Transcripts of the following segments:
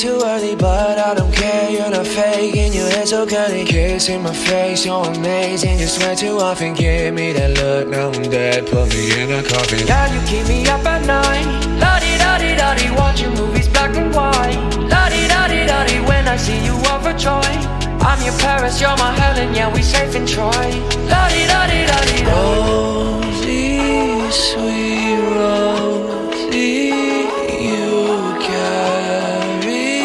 too early, but I don't care. You're not fake and your hair so curly. Kiss in my face, you're amazing. You swear too often, give me that look. Now I'm dead, put me in a coffin. Girl, you keep me up at night. La-di-da-di-da-di, watching movies black and white. La-di-da-di-da-di, when I see you overjoyed. I'm your Paris, you're my Helen, yeah, we safe in Troy. La-di-da-di-da-di-da. Rosie, sweet Rosie, you carry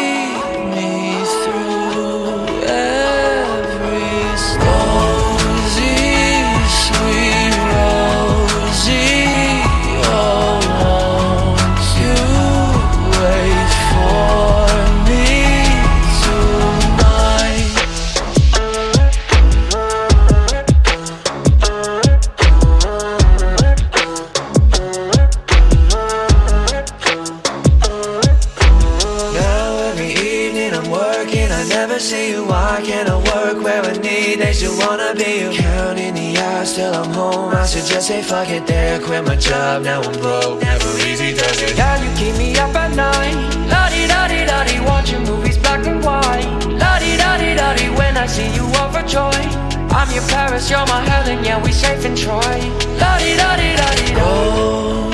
me through every storm. Rosie, sweet Rosie, oh, won't you wait for me tonight? I never see you, why can't I work where I need? They still wanna be you. Counting the hours till I'm home. I should just say fuck it there, quit my job, now I'm broke. Never easy does it. Girl, you keep me up at night. La-di-da-di-da-di, watching movies black and white. La-di-da-di-da-di, when I see you overjoyed. I'm your Paris, you're my Helen, yeah, we safe in Troy. La-di-da-di-da-di-da.